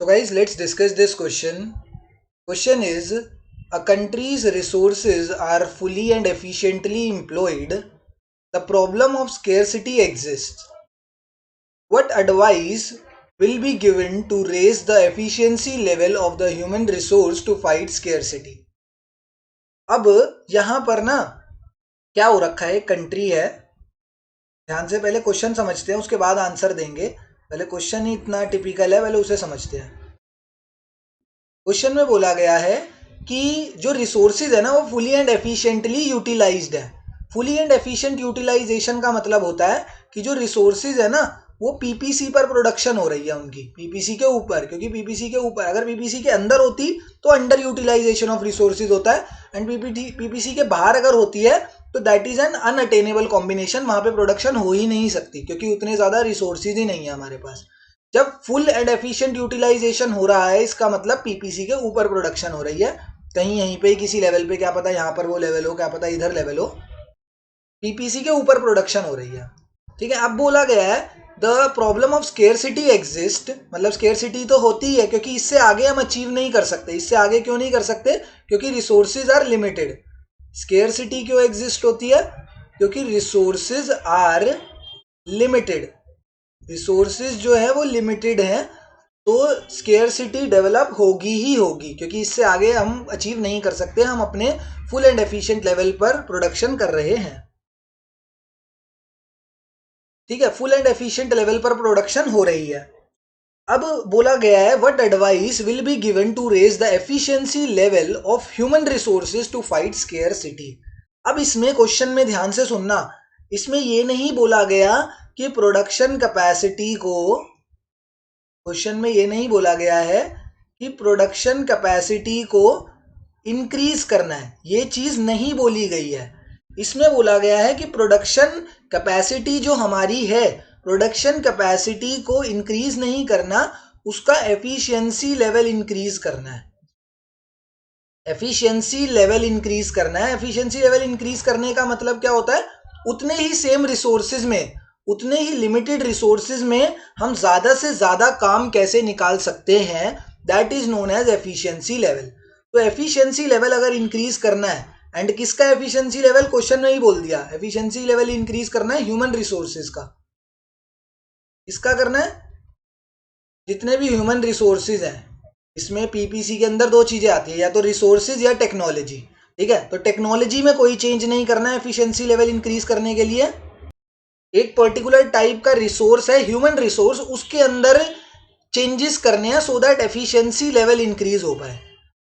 So guys, let's discuss this question. Question is, a country's resources are fully and efficiently employed. The problem of scarcity exists. What advice will be given to raise the efficiency level of the human resource to fight scarcity? अब यहाँ पर ना क्या हो रखा है, country है। ध्यान से पहले क्वेश्चन समझते हैं, उसके बाद आंसर देंगे। पहले क्वेश्चन ही इतना टिपिकल है, पहले उसे समझते हैं। क्वेश्चन में बोला गया है कि जो रिसोर्सेज है ना वो फुली एंड एफिशिएंटली यूटिलाइज्ड है। फुली एंड एफिशिएंट यूटिलाइजेशन का मतलब होता है कि जो रिसोर्सेज है ना वो पीपीसी पर प्रोडक्शन हो रही है उनकी, पीपीसी के ऊपर। क्योंकि पीपीसी के ऊपर, अगर पीपीसी के अंदर होती तो अंडर यूटिलाइजेशन ऑफ रिसोर्सेज होता है, एंड पीपीसी के बाहर अगर होती है तो that is an unattainable combination. वहां पे प्रोडक्शन हो ही नहीं सकती क्योंकि उतने ज्यादा रिसोर्सेज ही नहीं है हमारे पास। जब फुल एंड एफिशिएंट यूटिलाइजेशन हो रहा है, इसका मतलब पीपीसी के ऊपर प्रोडक्शन हो रही है। कहीं यहीं पे किसी लेवल पे, क्या पता यहाँ पर वो लेवल हो, क्या पता इधर लेवल हो, पीपीसी के ऊपर प्रोडक्शन हो रही है। ठीक है, अब बोला गया है the problem of scarcity exist, मतलब स्केरसिटी तो होती है क्योंकि इससे आगे हम अचीव नहीं कर सकते। इससे आगे क्यों नहीं कर सकते? क्योंकि रिसोर्सेज आर लिमिटेड। स्केरसिटी क्यों एग्जिस्ट होती है? क्योंकि रिसोर्सेज आर लिमिटेड। रिसोर्सेज जो है वो लिमिटेड है, तो स्केरसिटी डेवलप होगी ही होगी, क्योंकि इससे आगे हम अचीव नहीं कर सकते। हम अपने फुल एंड एफिशिएंट लेवल पर प्रोडक्शन कर रहे हैं। ठीक है, फुल एंड एफिशिएंट लेवल पर प्रोडक्शन हो रही है। अब बोला गया है what advice will be given to raise the efficiency level of human resources to fight scarcity. अब इसमें क्वेश्चन में ध्यान से सुनना, इसमें ये नहीं बोला गया कि प्रोडक्शन कैपेसिटी को, क्वेश्चन में ये नहीं बोला गया है कि प्रोडक्शन कैपेसिटी को इंक्रीज करना है, ये चीज नहीं बोली गई है। इसमें बोला गया है कि प्रोडक्शन कैपेसिटी जो हमारी है, प्रोडक्शन कैपेसिटी को इंक्रीज नहीं करना, उसका एफिशिएंसी लेवल इंक्रीज करना है। एफिशिएंसी लेवल इंक्रीज करना है। एफिशिएंसी लेवल इंक्रीज करने का मतलब क्या होता है? उतने ही सेम रिसोर्सेज में, उतने ही लिमिटेड रिसोर्सेज में हम ज्यादा से ज्यादा काम कैसे निकाल सकते हैं, that is known as efficiency level. तो एफिशिएंसी लेवल अगर इंक्रीज करना है, एंड किसका एफिशिएंसी लेवल, क्वेश्चन में ही बोल दिया, एफिशिएंसी लेवल इंक्रीज करना है ह्यूमन रिसोर्सेज का। इसका करना है जितने भी ह्यूमन रिसोर्सेज हैं। इसमें पीपीसी के अंदर दो चीजें आती है, या तो रिसोर्सेज या टेक्नोलॉजी। ठीक है, तो टेक्नोलॉजी में कोई चेंज नहीं करना है एफिशिएंसी लेवल इंक्रीज करने के लिए। एक पर्टिकुलर टाइप का रिसोर्स है ह्यूमन रिसोर्स, उसके अंदर चेंजेस करने हैं so that efficiency level increase हो पाए।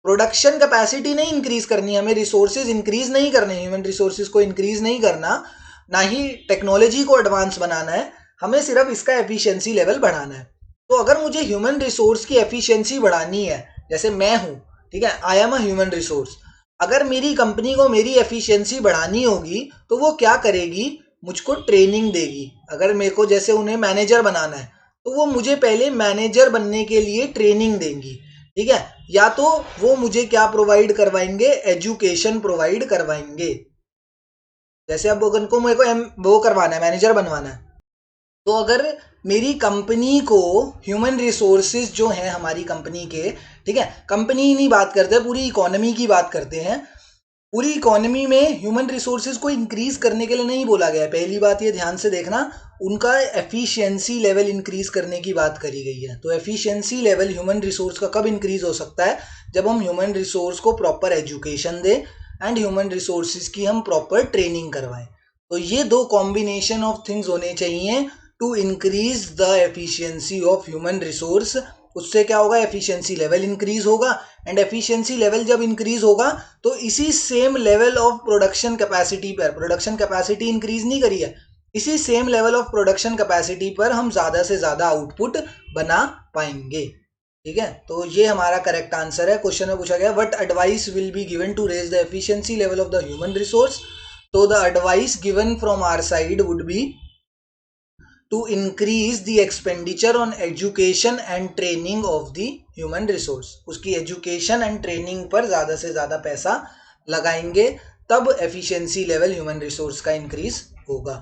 प्रोडक्शन कैपेसिटी नहीं इंक्रीज करनी, हमें रिसोर्सेज इंक्रीज नहीं करने, ह्यूमन रिसोर्सेज को इंक्रीज नहीं करना, ना ही टेक्नोलॉजी को एडवांस बनाना है, हमें सिर्फ इसका एफिशिएंसी लेवल बढ़ाना है। तो अगर मुझे ह्यूमन रिसोर्स की एफिशिएंसी बढ़ानी है, जैसे मैं हूं, ठीक है, I am a human resource, अगर मेरी कंपनी को मेरी एफिशिएंसी बढ़ानी होगी तो वो क्या करेगी? मुझको ट्रेनिंग देगी। अगर मेरे को जैसे उन्हें मैनेजर बनाना है तो वो मुझे पहले मैनेजर बनने के लिए ट्रेनिंग देंगी। ठीक है, या तो वो मुझे क्या प्रोवाइड करवाएंगे? एजुकेशन प्रोवाइड करवाएंगे। जैसे अब उनको मेरे को वो करवाना है, मैनेजर बनवाना है, तो अगर मेरी कंपनी को ह्यूमन रिसोर्सेज जो हैं हमारी कंपनी के, ठीक है, कंपनी ही नहीं बात करते, पूरी इकोनॉमी की बात करते हैं। पूरी इकोनॉमी में ह्यूमन रिसोर्सेज को इंक्रीज करने के लिए नहीं बोला गया है। पहली बात ये ध्यान से देखना, उनका एफिशिएंसी लेवल इंक्रीज करने की बात करी गई है। तो एफिशिएंसी लेवल ह्यूमन रिसोर्स का कब इंक्रीज हो सकता है? जब हम ह्यूमन रिसोर्स को प्रॉपर एजुकेशन दें एंड ह्यूमन रिसोर्सेज की हम प्रॉपर ट्रेनिंग करवाएं। तो ये दो कॉम्बिनेशन ऑफ थिंग्स होने चाहिए to increase the efficiency of human resource. उससे क्या होगा? एफिशिएंसी लेवल इंक्रीज होगा, एंड एफिशिएंसी लेवल जब इंक्रीज होगा तो इसी same level of production capacity पर, प्रोडक्शन कैपेसिटी इंक्रीज नहीं करी है, इसी same level of production capacity पर हम ज्यादा से ज्यादा आउटपुट बना पाएंगे। ठीक है, तो ये हमारा करेक्ट आंसर है। क्वेश्चन में पूछा गया what advice will be given to raise the efficiency level of the human resource. तो the advice given from our side would be to increase the expenditure on education and training of the human resource। उसकी education and training पर ज़्यादा से ज़्यादा पैसा लगाएंगे, तब efficiency level human resource का increase होगा।